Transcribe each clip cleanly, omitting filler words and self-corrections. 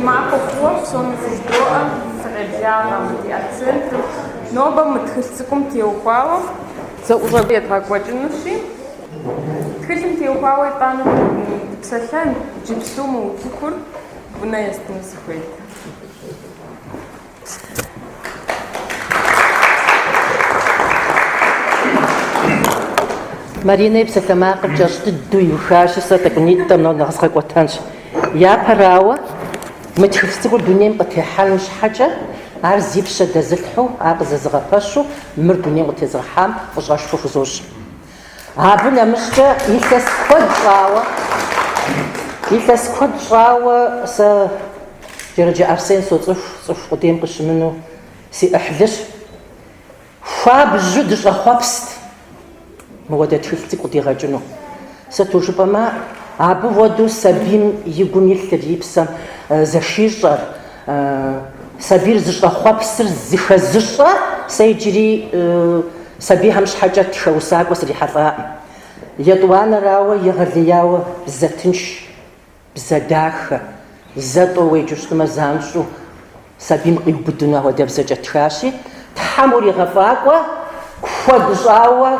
малко хубав, съм заздоа, средявам акцент, но мътхъсцъком ти опала, за ужавия това което си. Тхъсим ти опала и пана псахен, джипсума от цукор, вона ястина се хоите. Марина и псахамака чашты дуюхаши са тако ниттам но нахасхакватанш. Я парауа, мътхъсцъкор дунем пътехалм шхача, ар зипша да зърху, ар зазгапашу, мир дунем отезрахам, ожгашфу фузош. Абу намышка илъс код жауа са джерджи Арсен соцуф қудем қышымыну си ахлыш. Хуаб жу дыш ахуапст. Мугода тхыльци қудирачыну. Са тужупама абу воду сабим игум илърипсам зашишар сабир зыш ахуапсыр зыхазыша са иджири сабихам шхаджа тхаусаква срихала. Ятуанарауа ягъэлияуа бзэтынш, бзэдаха, зэтӏуэ уеджэщтымэ занщӏу сабийм къиубыдыну ахуэдэ бзэкӏэ тхащи, тхьэм уригъэфӏакӏуэ, куэд щӏауэ,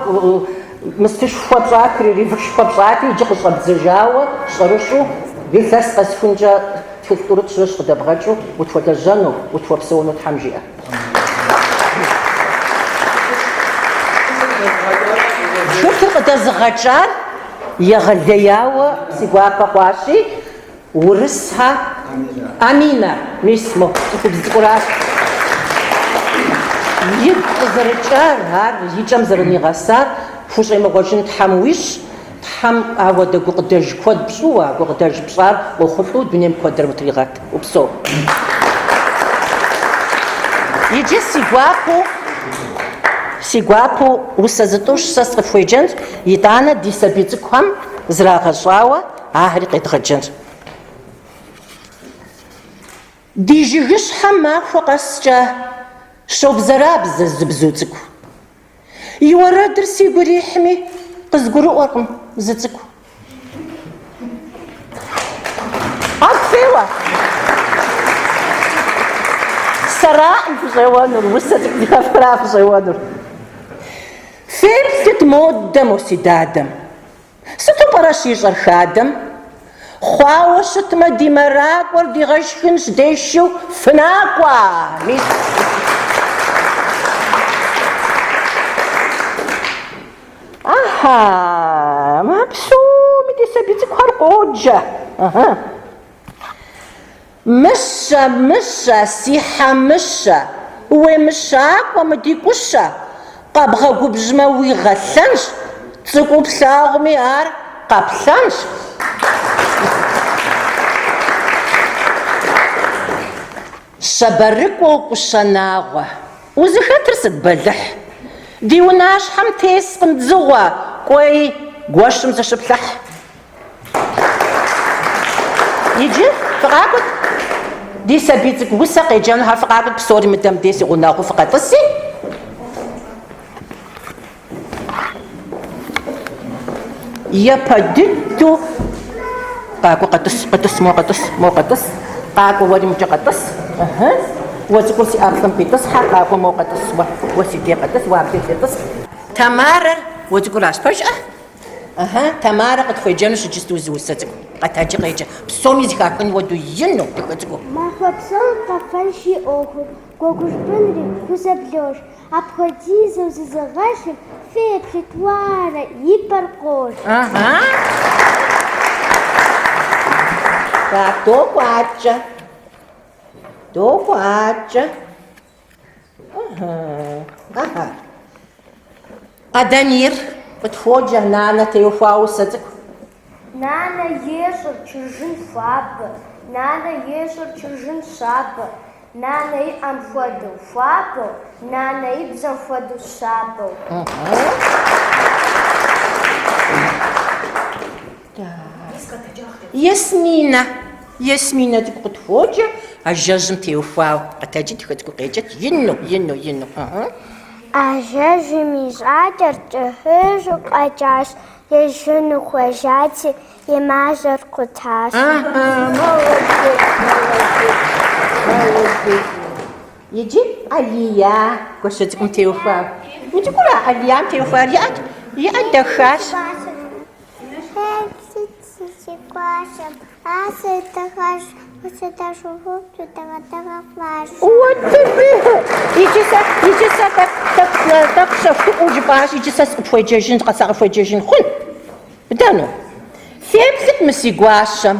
мыстышхуэ пщӏатри, ривышхуэ пщӏатри, иджы къыщӏэбдзыжауэ, щӏэрыщӏу, илъэс къэсхункӏэ тхылъ тӏурыт щыщ къыдэбгъэкӏыу, утхуэлэжьэну, утхуэпсэуну Тхьэм жиӏэ. Шыфыр къыдэзыгъэкӏар егъэлеяуэ си гуапэ хъуащи, урысхьэ Аминэ, мисмо, цӏыхубзыкӏуращ. Игу къызэрыкӏар, ар икӏэм зэрымигъэсар, хущӏемыгъуэжын Тхьэм уищӏ, Тхьэм ауэдэ гукъыдэж куэд пщӏууэ, гукъыдэж пщӏар къохъулӏу дунейм куэдыр утригъэт, упсэу. Иджы си гуапэу усэ зытӏущ сэ сыкъыфхуеджэнщ, итӏанэ ди сабий цӏыкӏухэм зрагъэщӏауэ ахьэри къедгъэджэнщ. Ди жыгыщхьэм махуэ къэскӏэ щобзэрабзэ зы бзу цӏыкӏу. И уэрэдыр сигу ирихьми, къызгурыӏуэркъым зы цӏыкӏу. Феуэ! Сэракъым фыщӏеуэнур, усэ цӏыкӏу дихьэфӏра фыщӏеуэнур. Феплъыт модэм си дадэм. Сыту пӏэрэ щищӏэр хадэм? Хъуауэ щытмэ ди мэракӏуэр дигъэшхынщ дешэу фынакӏуэ! Аха, ма псоми ди сабий цӏыкӏухэр къоджэ. Мыщэ, си хьэмыщэ, уемыщакӏуэ мы ди гущэ, къэбгъэгубжьмэ уигъэлъэнщ, цӏыкӏуу плъагъуми ар къэплъэнщ. Щабэрыкӏуэ укӏущэнагъуэ, узыхэтыр сыт бэлыхь? Ди унащхьэм тескъым дзыгъуэ, кӏуэи гуэщым зыщыплъыхь. Иджы фыкъакӏуэт, ди сабий цӏыкӏу усэ къеджэнухьэр фыкъакӏуэт, псори мыдэм де си гъунэгъуу фыкъэтӏыси. Япэ дыдэу къакӏуэ къэтӏыс, мо къэтӏыс, къакӏуэ уэри мыкӏэ къэтӏыс. Уэ цӏыкӏур си ӏэплӏым къитӏысхьэ, къакӏуэ мо къэтӏыс, уэ си де къэтӏыс, уэ абдей тетӏыс. Тамарэр уэ цӏыкӏуращ, пэжӏэ? Тамарэ къытхуеджэну щыджысту зы усэ цӏыкӏу. Къэтаджи къеджэ. Псоми зихахын уэду ину дыхэ цӏыкӏу. Махуэ псом къэфэнши ӏуэхур, гуэгушпынри хузэблощ. Апхуэдизу зызыгъэщым феплъыт уарэ, и пӏэр къощ. Так, докъуаджэ. Къэдэмир, къытхуоджэ нанэ теухуа усэ цӏыкӏу. Нанэ ещӏыр чыржын хуабэ, нанэ ещӏыр чыржын щабэ, нанэ иӏэм хуэдэу хуабэу, нанэ и бзэм хуэдэу щабэу. Ясминэ цӏыкӏу къытхуоджэ, а жэжьым теухуауэ. Къэтэджи тхэ цӏыкӏу къеджэт, ину. А жэжьым и щӏакӏэр кӏыхьыжу къэкӏащ, ежьыну хуэжати и мажэр къутащ. Молодец. Иди, Алия, гощэцӏыкӏум теухуа. Иди кура, Алиям теухуа, и дахаш. Вот тебе. Иди так шафу уджбаш, иди сас фуэджэжин, къасагъ фуэджэжин хъун. Быдэну. Феплъыт мы си гуащэм.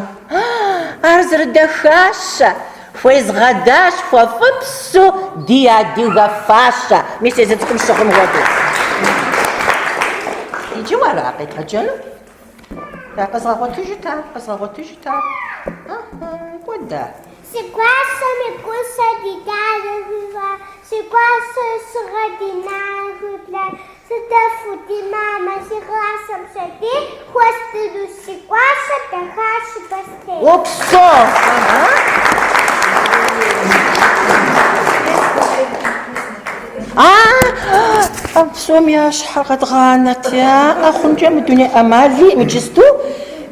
Ар зэрыдэхащэ. Хуезгъэдащ, хуэфӏыпсу ди адыгэ фащэ. Мис езы цӏыкӏум щыгъын хуэдэу. Иджы уэра къетхьэкӏыну? Къэзгъэгъуэтыжыта. Куэда. Си гуащэм и гущэ дидалэхуа, си гуащэ щыгъэ ди нахуиплъ, сыдэфу ди мамэ си гъащэм щэди, хуэстыну си гуащэ дахащ бэстей. Опсо! Псом я щхьэ къэдгъанэт, хъункӏэ мы дуней ӏэмали иджысту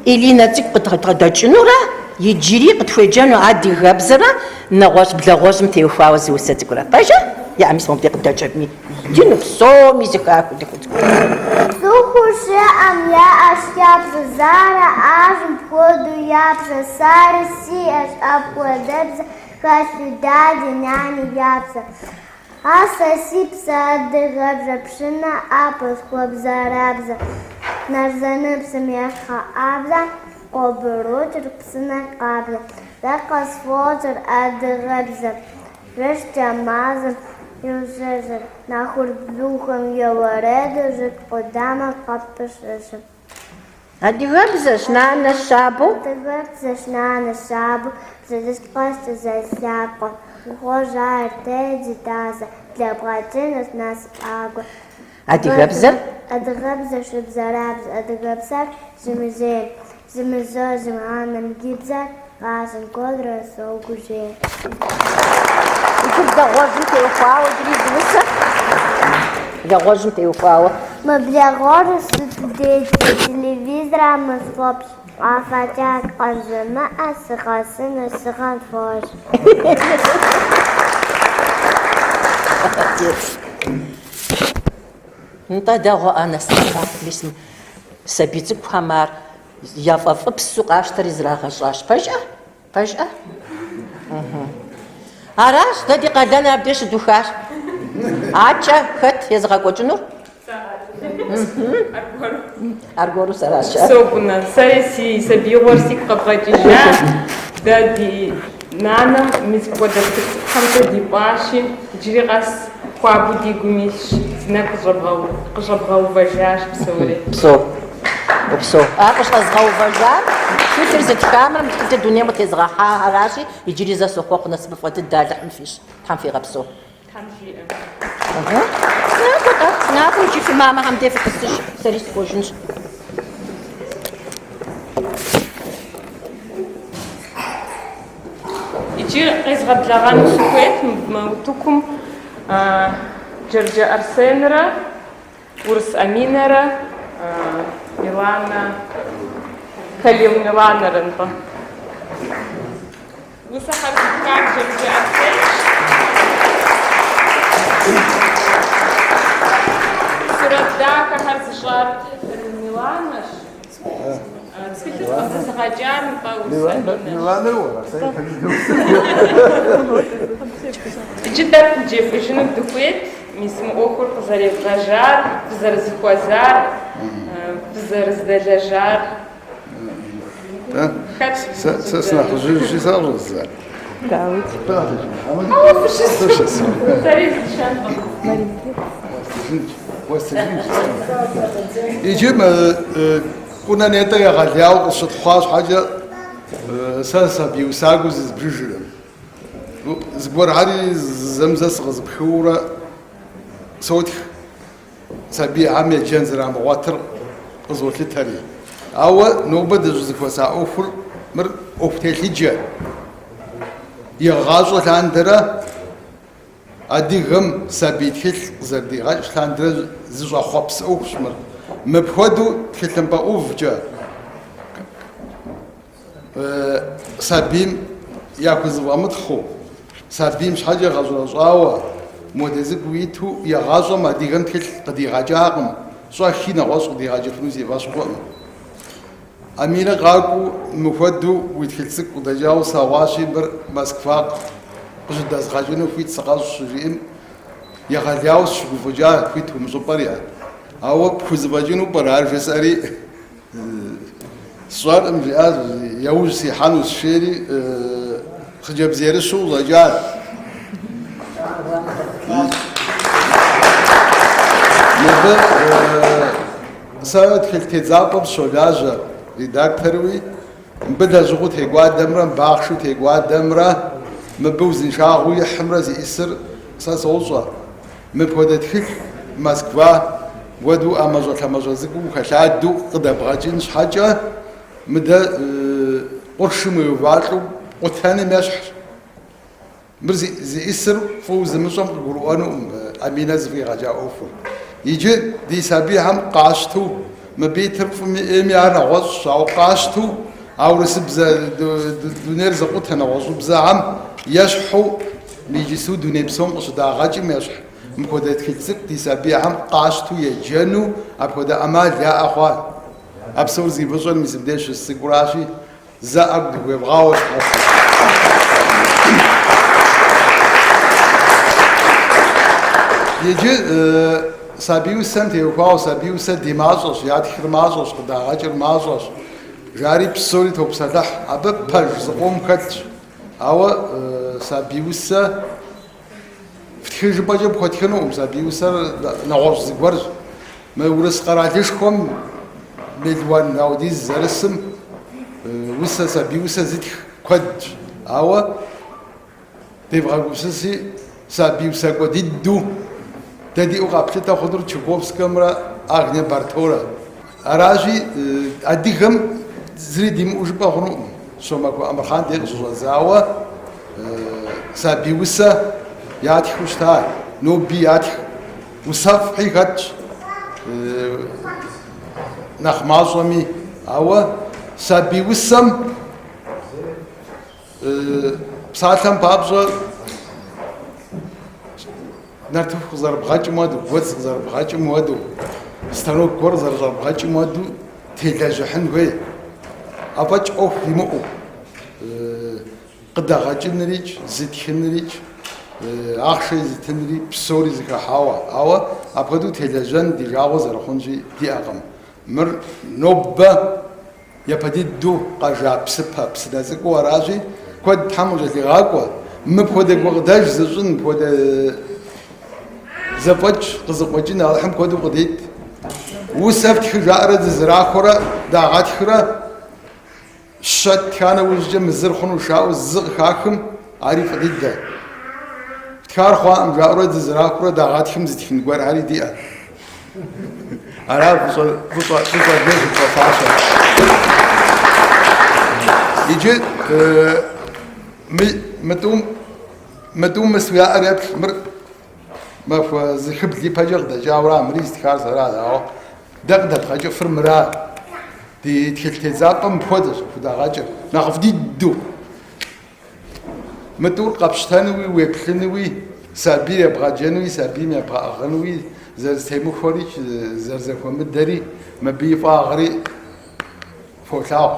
Илинэ цӏыкӏу къыдгъэдэкӏынурэ иджыри къытхуеджэну адыгэбзэрэ нэгъуэщӏ блэгъуэщӏым теухуауэ зиусэ цӏыкӏурэ. Пэжа? Яӏэми сымаубыдей къыдэкӏэми. Иджыну псоми зыхахыу Цӏыхур щыӏэм яӏэщ ябзэ зарэ, ӏажэм пхуэдэу ябзэ сарэ, сиӏэщ апхуэдэбзэ, хэлъу дади, нани ябзэ. Сэ си псэ адыгэбзэ, пшынэ ӏэпӏэ схуэбзэрабзэ. Нарзаныпсым ехъэӏабзэ, къобырокӏыр псынэ къабзэ. Сэ къэсфӏокӏыр адыгэбзэ, жэщкӏэ мазэм иущэжыр, нэхъурблухэм еуэрэдыр, жыг къудамэ къэпыщэжыр. Адыгэбзэщ нанэ щабэу. Адыгэбзэщ нанэ щабэу, бзылъкъэстэ зэлъапӏэ. Ухъуэжар теди тазэ, блэбгъэкӏынущ насыпӏагуэ. Адыгэбзэр? Адыгэбзэр шыбзэрабзэ, адыгэбзэр зымызейр, зымызожьым анэм гибзэр, гъащӏэм куэдрэ согужей. Блэгъуэжьым теухуауэ иджыри зиусэ? Блэгъуэжьым теухуауэ. Мы блэгъуэжьыр сыту дети, телевизорым мысфӏэпщ. Афӏэкӏа къэжымыӏэ, сыкъэсыну сыгъэм фощ. НтӀэ дэгъуэ нэсыпа, мис сабий цӏыкӏухэм ар ефӏэфӏыпсу къащтэри зрагъэщӏащ. Пэжӏэ? Аращ дэ ди къалэн абдеж щыдухащ. Акӏэ хэт езыгъэкӏуэкӏынур? Аргуэру сэращ. Собунэ. Сэри си сабиигъуэр сигу къэбгъэкӏыжа. Дэ ди нанэм мис хуэдэ цӏыкӏухэмкӏэ дипӏащи, иджыри къэс хуабэу ди гум илъщ. Зынэ къыщӏэбгъэувэжащ псори. Псо. Къыщӏэзгъэувэжар тхылъыр зытхамрэ тхылъыр дунейм къытезгъэхьа аращи, иджыри зэ сохъуэхъу насыпыфӏэ дыдэ алыхьым фищ. Тхьэм фигъэпсэу. Тхьэм жиӏэ. Накъым иджы фи мамэхэм де фытӏысыж, сэри сыхуэжынщ. Иджы къезгъэблэгъэну сыхуейт мы утыкум Джорджэ Арсенрэ, Урыс Аминэрэ, Милана, Халил Миланэрэ нтӏэ. Усэхэр зыхах Джорджэ Арсенщ. Сурэт дахэхэр зыщӏар Миланэщ. Тхылъыр къызыгъэкӏар нтӏэ Урыс Аминэщ. Иджы дэ джефыжыну дыхуейт, мис мы ӏуэхур къызэребгъэжар, фызэрызыхуэзар, фызэрыздэлэжар. Сэ сынэхъыжьыжи сащӏэзэр. Дауи. Фыщыс. Сэри зыщэнтӏэ. Иджы мы къунэ нетӏэ егъэлауэ къысщытхъуа щхьэкӏэ сэ сабий усакӏуэ зызбжыжырым. Зыгуэрхьэри зэмзэ сыкъызыпхыурэ сотх сабийхьэм еджэн зэрамыгъуэтыр къызолъытэри. Ауэ нобэ дыщӏызыхуэса ӏуэхур мыр ӏуэху телъыджэ. Игъащӏэ лъандэрэ адыгэм сабий тхылъ къызэрыдигъэкӏ лъандэрэ зыщӏэхъуэпс ӏуэхущ мыр. مبخدو تكلم بأوفجا سابيم ياكوز وامدخو سابيم شحاجة غازو رجاوة مودزك ويتو يا غازو ما ديغن تكل قدي غاجاقم سوا خينا غازو قدي غاجا فنوزي باسو قوم أمينة غاكو مفدو ويتكلسك ودجاو سواشي بر مسكفاق قجد داز غاجونو فيت سقاز شجيم يا غالياو شغفجا فيت ومزبريا أو بخزباجونو برار فساري صار امجاز يوزي حانوس شيري خجب زير السوق رجال نبى ساعات كل تزابط شولاجة ريداكتروي بدها زغوت هيقواد دمرة باخشو هيقواد دمرة مبوزن شاغوي حمرة زي إسر ساس أوصى مبودت خك مسكوا ودو أمازو زكو خشاد دو قد بغاجين حاجة مدى قرش ميوالو وثاني ماشح مرزي زي إسر فوز مصم قرؤانو أمينة زفي غجا أوفو يجي دي سابيهم قاشتو مبيتر فمي أنا غوص أو قاشتو أو رسبزا دونير زقوتها نغوصو بزاعم يشحو ليجسو دوني بسوم قصدا غاجي ماشح مكودة تكتسك دي سابيهم قاشتو يجنو أبكودا أمال يا أخوان أبصور زي بصور مسبديش السيكوراشي زاق دو يبغاوش يجي سابيو سنت يوقعوا سابيو سنت ديمازوس ياد خرمازوس قدا غاجر مازوس جاري بصوري توب سدح أبى برج زقوم كت أو سابيو سا فتخرج باجي بخوتكنو سابيو سا نغرز زقورز ما ورس قراتيش كم مدوان ناوديز زرسم وسا سابيو سا زيت كد أو تبغى وسسي سابيو سا قديدو تدي أقابلته خضر تشوفسكي مرا أغنى بارتورا أراجي أديهم زريديم وجبا خنو سوماكو أمر خان ديك زوزاوا سابي وسا ياتي خوشتا نوبي ياتي وصف حيقات نخمازومي أو سابي وسام بساتم بابزو نرتف خزر بغاچ مودو وز خزر بغاچ مودو ستانو كور زر بغاچ مودو تيلاجحن وي اباچ اوف يمو قدا غاچ نريج زيت خنريج اخشي زيت نري بسوري زكا حوا او ابغدو تيلاجن دي جاو زر خنجي دي اقم مر نوبا يبديدو قاجا بسبا بسدازك وراجي كود تحمل لي غاكو مبخد وغداج زجن بود زفج قزقوجين على حم كودو قديد وسفت خجارة زراخرة داغات خرة شت كان وجه مزر خنو شاو الزق خاكم عارف قديد ده كار خوام جارة زراخرة داغات خم زتخن قوار عاري دي عارف بصل جيش بصاشة يجي مدوم مسويا أريب مر ما في زخب لي بجر دجاورا مريز تكار زرا أو دق خاجة فرمرا دي تكتزابم بودش فدا خاجة ناقف دي دو مدور قبشتانوي ويبخنوي سابي يبغى جنوي سابي يبغى أغنوي زر سيمو خوريش زر زفو مدري ما بيفا غري فوتاو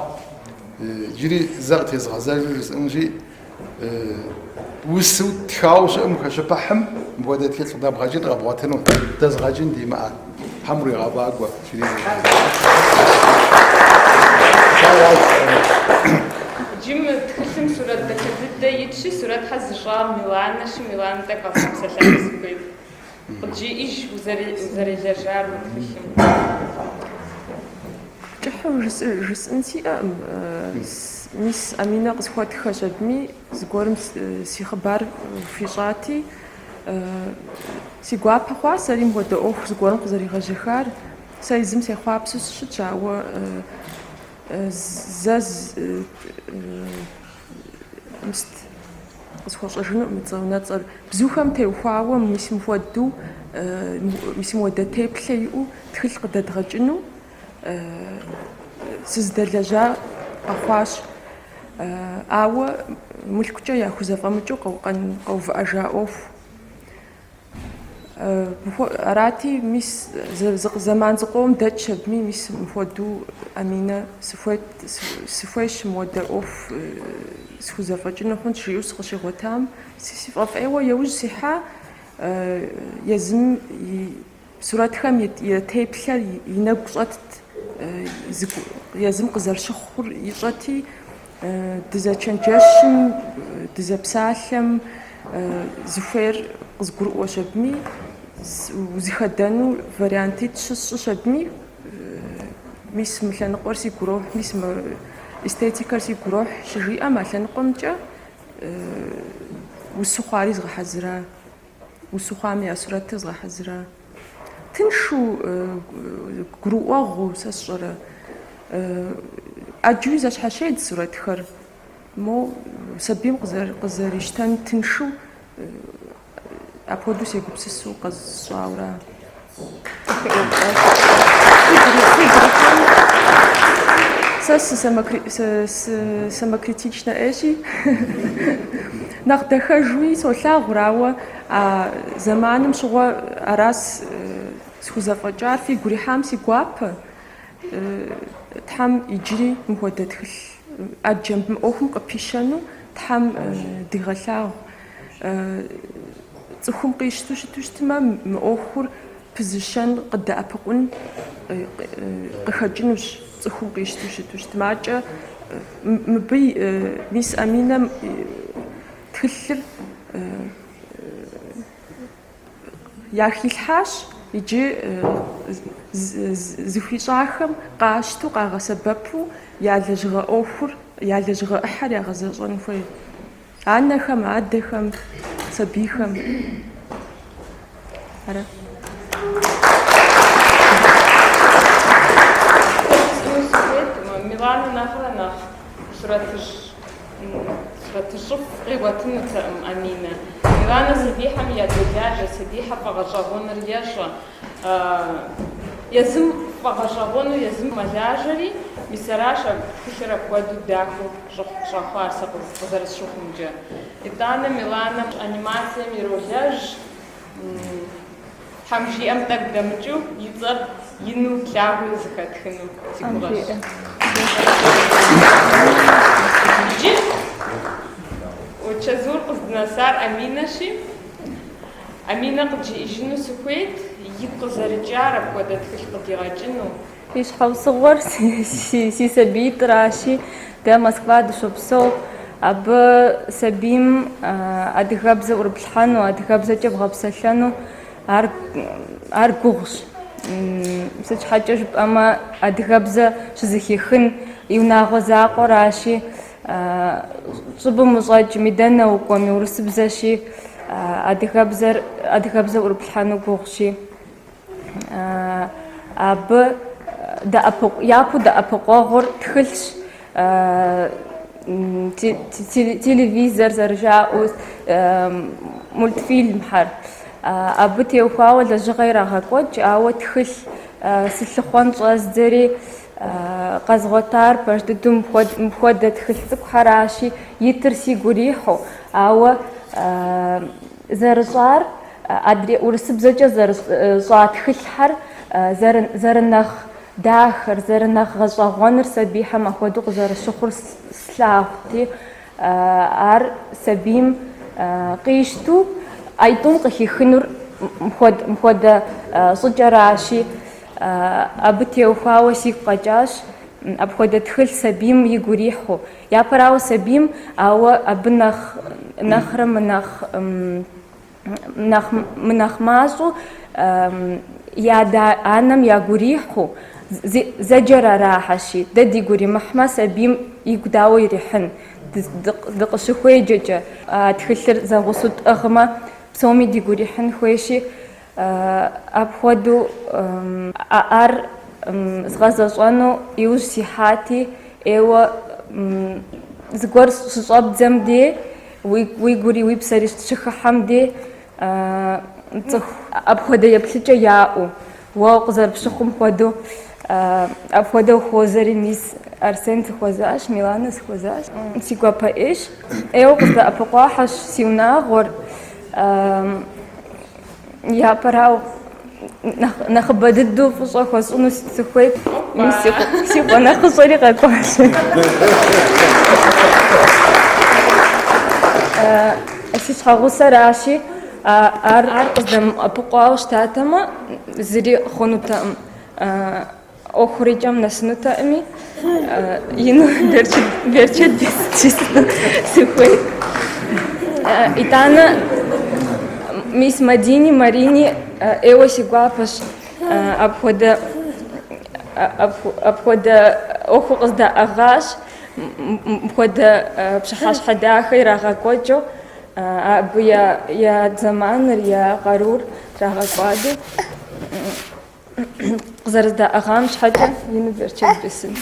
جري زغت يزغزر انجي وسو تخاوش كشبحم بودت كيل صدا بغاجين غبواتنو تزغاجين دي معا حمري غباقوا شري جيم تكلم سورة دكتور يتشي سورة حز جام ميلان نشي ميلان تقف مسلسل سبيب قدجي إيش وزري جرجار وتكلم جحو جس أنتي مس أمينة قصوات خشبمي زقورم سي خبر في شاتي سي قواب خوا سريم بودا أوف زقورم قزري غجخار سايزم سي خوا بسوس شتشاو زاز مست قصوات أجنو متزونات بزوخم تيوخاو مش مفودو мис мода теплъэ иӏу тхылъ къыдэдгъэкӏыну сыздэлэжьа къэхъуащ. Ауэ мылъкукӏэ яхузэфӏэмыкӏыу къэувыӏэжа ӏуэху. Арати мис зэман зыкъом дэкӏ абыми мис мыхуэдэу Аминэ сыхуейщ мода ӏуэху схузэфӏэкӏыну хъунщ жиӏэу сыкъыщигъуэтам. Си фӏэфӏейуэ яужь сихьа езым сурэтхэм и теплъэр и нэгу щӏэтт, езым къызэрыщыхъур ищӏэти, дызэчэнджэщым, дызэпсалъэм зыхуейр къызгурыӏуэщ абыми, узыхэдэну вариантитӏ щыщӏыщ абыми, мис мы лъэныкъуэр сигу ирохь, мис мы эстетикэр сигу ирохь щыжиӏэм, а лъэныкъуэмкӏэ усыхъуари згъэхьэзыра, усыхъуами я сурэтыр згъэхьэзыра. Тыншу гурыӏуэгъу сэ сщӏэрэ. Ӏэджэуи зэщхьэщед сурэтхэр. Мо сабийм къызэрищтэн тыншу апхуэдэу сегупсысу къэсщӏауэра. Сэ самокритичнэ ӏэжи нэхъ дахэжуи солъагъур, ауэ зэманым щыгъуэ арас схузэфӏэкӏар, фигу ирихьам си гуапэ. Тхьэм иджыри мыхуэдэ тхылъ ӏэджэм мы ӏуэхум къыпищэну Тхьэм дигъэлъагъу. Цӏыхум къищту щыту щытмэ, мы ӏуэхур пызыщэн къыдэӏэпыкъун къыхэкӏынущ. Цӏыхум къищту щыту щытмакӏэ мыбы мис Аминэм тхылъыр яхилъхьащ, иджы зыхуищӏахэм къащту къагъэсэбэпу я лэжьыгъэ ӏуэхур, я лэжьыгъэ ӏыхьэр ягъэзэщӏэн хуей. Анэхэм, адэхэм, сабийхэм. Милана нэхърэ нэхъ сурэтыщӏыфӏ къигъуэтынутэкъым Аминэ. Миланэ сабийхэм ядолажьэ, сабийхьэ фӏэгъэщӏэгъуныр ещӏэ. Езым фӏэгъэщӏэгъуну, езым мэлажьэри, мис аращ тхылъыр апхуэдэу дахэу щӏэхъуар сэ къызэрысщыхъумчӏэ. Итӏанэ Миланэм анимацием иролэжь, Тхьэм жиӏэм тӏэкӏу дэмыкӏыу и цӏэр ину лъагэу зыхэтхыну си гугъэщ. Иджы Чэзур къыздынэсар Аминэщи, Аминэ къыджиӏэжыну сыхуейт, игу къызэрыкӏар апхуэдэ тхылъ къыдигъэкӏыну. И щхьэусыгъуэр си сабиитӏращи, дэ Москва дыщопсэу, абы сабийм адыгэбзэ ӏурыплъхьэну, адыгэбзэкӏэ бгъэпсэлъэну ар гугъущ. Сыт щхьэкӏэ жыпӏэмэ, адыгэбзэ щызэхихын и унагъуэ закъуэращи, щӏыбым ущӏэкӏми, дэнэ укӏуэми, урысыбзэщи, адыгэбзэ ӏурыплъхьэну гугъущи. Абы япэу дэӏэпыкъуэгъур тхылъщ. Телевизор зэрыжаӏэу, мультфильмхэр. Абы теухуауэ лэжьыгъэ ирагъэкӏуэкӏ, ауэ тхылъ сылъыхъуэн щӏэздзэри къэзгъуэтар пэж дыдэу мыпхуэдэ тхылъ цӏыкӏухэращи, итыр сигу ирихьу, ауэ зэрыщӏар урысыбзэкӏэ зэрыщӏа тхылъхэр зэрынэхъ дахэр, зэрынэхъ гъэщӏэгъуэныр сабийхэм апхуэдэу къызэрыщыхъур слъагъути, ар сабийм къищту ӏейтӏум къыхихынур мыпхуэдэ щӏыкӏэращи, абы теухуауэ сигу къэкӏащ, апхуэдэ тхылъ сабийм игу ирихьу. Япэрауэ сабийм, ауэ абы нэхърэ нэхъ мащӏэу анэм ягу ирихьу, зэджэр арахьэщи, дэ дигу иримыхьмэ, сабийм игу дауэ ирихьын. Дыкъыщыхуеджэкӏэ тхылъыр зэгъусэу тӏыгъмэ, псоми дигу ирихьын хуейщи, апхуэдэу ар згъэзэщӏэну иужь сихьати, ӏейуэ зыгуэр щыщӏэбдзэм де, уи гури уи псэри щыхыхьэм де, апхуэдэ еплъыкӏэ яӏэу, уэ къызэрыпщыхъум хуэдэу апхуэдэу хуозэри мис Арсен сыхуэзащ, Миланэ сыхуэзащ. Си гуапэӏейщ. Ӏейуэ къыздэӏэпыкъуахьэщ си унагъуэр. Япэрауэ нэхъыбэ дыдэу фӏыщӏэ хуэсӏыну сыхуейт. Си гъуэнэхъыщӏэри къэкӏуащ. Си щхьэгъусэращи, ар къыздэмыӏэпыкъуауэ щытатэмэ, зыри хъунутэкъым. охурикӏам нэсынутэӏыми, ину берчэт чисто сыхуейт. Итӏанэ мис Мадини, Марини ӏейуэ си гуапэщ апхуэдэ ӏуэхур къыздэӏэгъащ, апхуэдэ пщыхьэщхьэ дахэ ирагъэкӏуэкӏыу, абы я зэманыр, я къарур трагъэкӏуадэу, къызэрыздэӏэгъам щхьэкӏэ ину берчэт бысын.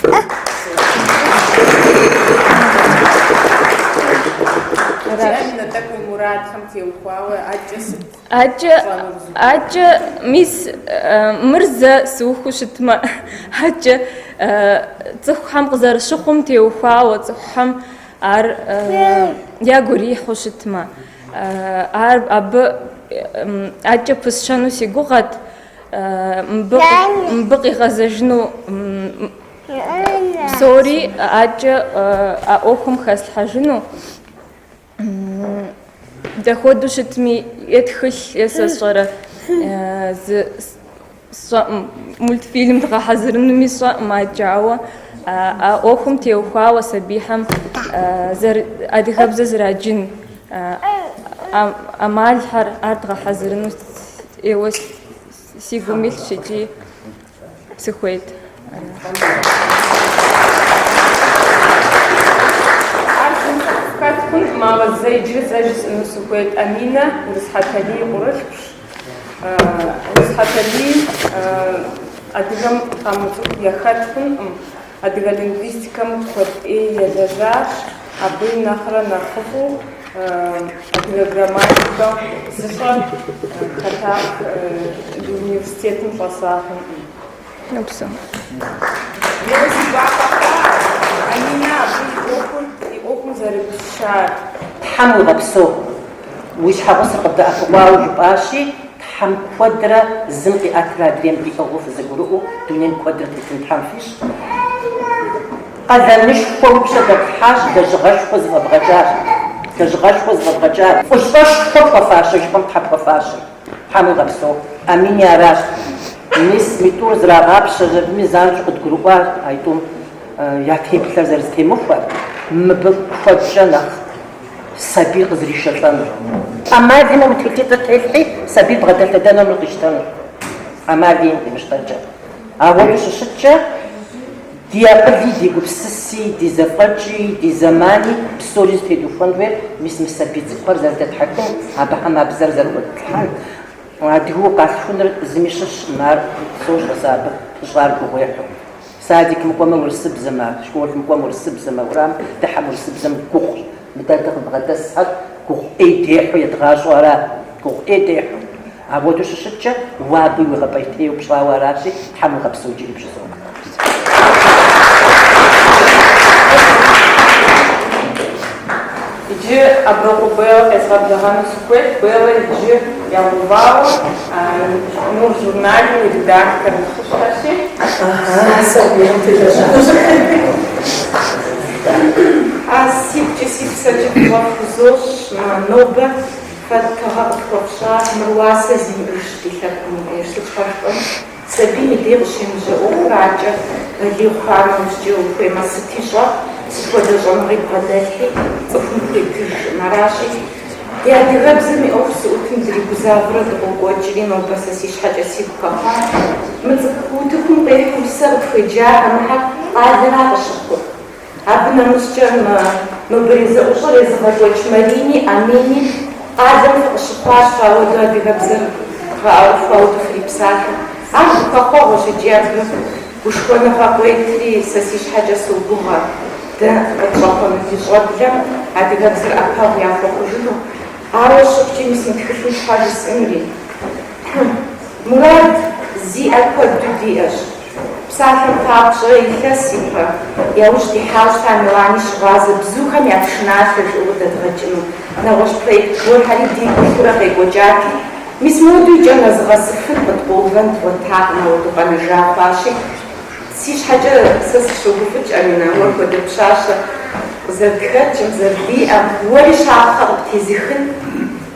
Ӏэкӏэ мис мыр зэ сыухыу щытмэ, ӏэкӏэ цӏыхухэм къызэрыщыхъум теухуауэ, цӏыхухэм ар ягу ирихьу щытмэ, ар абы ӏэкӏэ пысщэну си гугъэт, мыбы къигъэзэжыну псори ӏэкӏэ а ӏуэхум хэслъхьэжыну. Дахуэдэу щытми, е тхылъ, е сэ сщӏэрэ сщӏэӏым, мультфильм дгъэхьэзырынуми сщӏэӏым, аджауэ а ӏуэхум теухуауэ сабийхьэм адыгэбзэ зэраджын ӏэмалхьэр ар дгъэхьэзырыну ӏейуэ си гум илъщ икӏи сыхуейт. Мавэзэ иджыри сэ жысӏэну сыхуейт Аминэ Урысхьэталий къурылъщ. Урысхьэталий адыгэм къамыцӏыху яхэт хъункъым, адыгэ лингвистикэм куэд ӏей елэжьащ, абы нэхърэ нэхъыфӏу адыгэ грамматикэу зыщӏэр хэтахь университетым щӏэсахъым. Нопсо. Аминэ абы и ӏуэхум зэрыпщар. Тхьэм уигъэпсэу, уи щхьэгъусыр къыбдэӏэпыкъуауэ жыпӏащи, тхьэм куэдрэ зым къиӏэтырэ адрейм диӏэгъуу фызэгурыӏуэу дунейм куэдрэ тетын тхьэм фищ. Къалэнышхуэ упщӏэ дэтлъхьащ, лэжьыгъэшхуэ зыфӏэбгъэкӏащ. Лэжьыгъэшхуэ зыфӏэбгъэкӏар. Фӏыщӏэшхуэ пхуэфащэ, жыпӏэм тхьэ пхуэфащэ. Тхьэм уигъэпсэу. Амини аращ. Мис митӏур зрагъапщэ, жэбми занщӏэу къыдгурыӏуа, а итӏум я теплъэр зэрызытемыхуэр, мыбы куэдкӏэ нэхъ сабий къызришэлӏэнур. Ӏэмалми утелъитӏыр телъхьи, сабий бгъэдэлъэдэнур къищтэнур. Ӏэмали имыщтэнкӏэ. Ауэду щыщыткӏэ, ди акъыли, ди гупсыси, ди зэфӏэкӏи, ди зэмани псори зытедухуэн хуейр, мис мы сабий цӏыкӏухэр зэрыдэтхьэкӏым, абыхэм а бзэр зэрыӏуэтылъхьэн. Адыгэу къалъхуныр зыми щыщӏым, ар сощӏэ сэ абы щӏар гугъуехьу. Садик мыкӏуэмэ урысыбзэмэ, школ мыкӏуэмэ урысыбзэмэ, урам дыхьэм урысыбзэм гугъущ. Мыдэ къыбгъэдэсхьэр гугъу ӏей техьу едгъащӏэу ара, гугъу ӏей техьу. Ауэду щыщыткӏэ, уабы уигъэпӏейтейуэ пщӏауэ аращи, тхьэм уигъэпсэу иджыри бжызу. Иджы абрэгъубейуэ къезгъэблэгъэну сыхуейт, бейуэ иджы яувауэ, нур журналым и редактор щыщхьэщи. Сипкӏэ сипсэкӏэ фӏэфӏызощ, нобэ фэтыгъэ къытхуэфщӏар мыруасэ зимыӏущ ди лъэпкъым щытхъэшӏуэм. Сабийм и дей къыщемыжьэӏуэхур акӏэ лихуамэ ущкӏэ ухуеймэ сыти щӏэ, сыт хуэдэ щӏэныгъи бгъэдэлъи цӏыхум хуитыжым. Аращи ди адыгэбзэм и ӏуэху сыӏутым дригузавэурэ дыкъокӏуэкӏри, нобэ сэ си щхьэкӏэ сигу хэхъуа. Мы цӏыху утыкум къехыу сэ къытхуеджа ӏэмыхьэр къалэра къыщыхъур. Абы нэмыщӏкӏэ нобэ езыӏущӏэр езыгъэкӏуэкӏ Марини, Амини къалэм фыкъыщыхъуащ, ауэду адыгэбзэр гъэӏэруфауэ дыхрипсалъэ. Ар зыхэхъуэгъуэщ иджы абы гушхуэныгъэ къуейтри, сэ си щхьэкӏэ сыубыгъэ. Дэ къытщӏэхъуэну ди щӏэблэм адыгэбзэр ӏэпэгъу яхуэхъужыну. Ауэ щыхъукӏи, мис мы тхылъым щхьэ жысӏэнури. Мурад зиӏэ куэду диӏэщ. Псалъэм папщӏэ илъэс ипэ. Яужь дихьащ Тамилани щыгъуазэ бзухэм я пшыналъэ жыӏэу дэдгъэкӏыну. Нэгъуэщӏ проект гуэрхьэри ди культурэ къекӏуэкӏати, мис моду икӏэ нэзыгъэсыфыр къытбоувэн тхуэтакъым ауэду къэнэжа хъуащи. Си щхьэкӏэ сэ сыщогуфӏыкӏ Аминэ, уэ хуэдэ пщащэ къызэрытхэкӏым, зэрыбиӏэм, уэри щахъэ къыптезыхын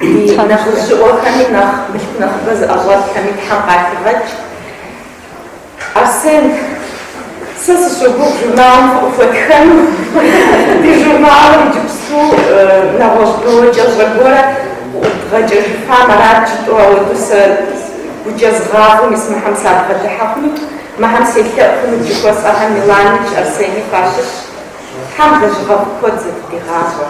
ди нэхъ жьыӏуэхэми, нэхъ мылъку нэхъыбэ зыӏэщӏэтхэми Тхьэм къахыгъэкӏ. Арсен, сэ сыщогуфӏ журналым фыкъыхуэтхэну, ди журналым иджыпсту нэгъуэщӏ бгыуэкӏэ щӏэгуэрэ дгъэкӏэжыфам арат жытӏэу ауэду сэ гукӏэ згъафӏэу мис мыхьэм сабгъэдыхьэ хъуну, мыхьэм селъэӏу хъуну жыхуэсӏэхьэм Миланич, Арсени фащыщ. Тхьэм лэжьыгъэ куэд зыдигъащӏэ.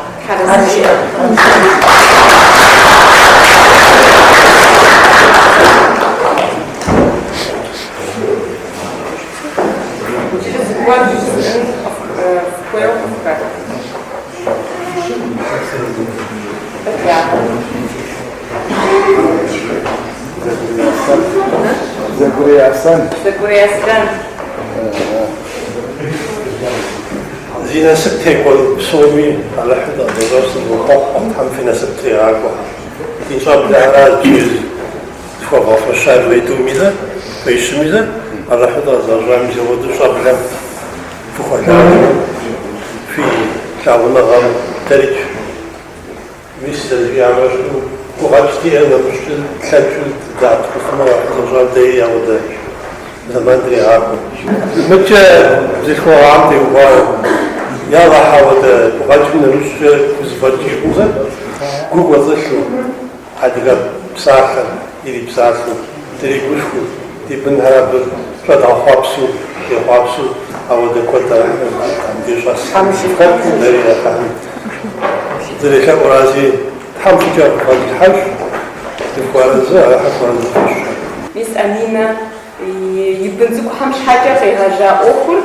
زينا سبتي كل بصومي على حدا درس الوقوع هم فينا سبتي عقوة إن شاء الله على جيز فوق الشهر بيتو ميزة بيش ميزة على حدا زرجان جود شاب لم فوق في شعبنا غام تريج ميسر يعمل وقتي أنا مش تلاقي دعت خصنا زرجان دي أو ده زمان دري عقوة متى زيكو عمتي وبار يلا حاول بغاجنا نش كزفاتي شوزة جوجل زشلو هذا بساخن يدي بساخن تري وشكو تبنها بفضل حابسو يحابسو أو ده كوتا عندي شخص خمس دري أفهم دري كأورازي حمش جاب فاضي حش تفوارزة حفوارزة ميس أمينة يبنزكو حمش حاجة غير جاء أخر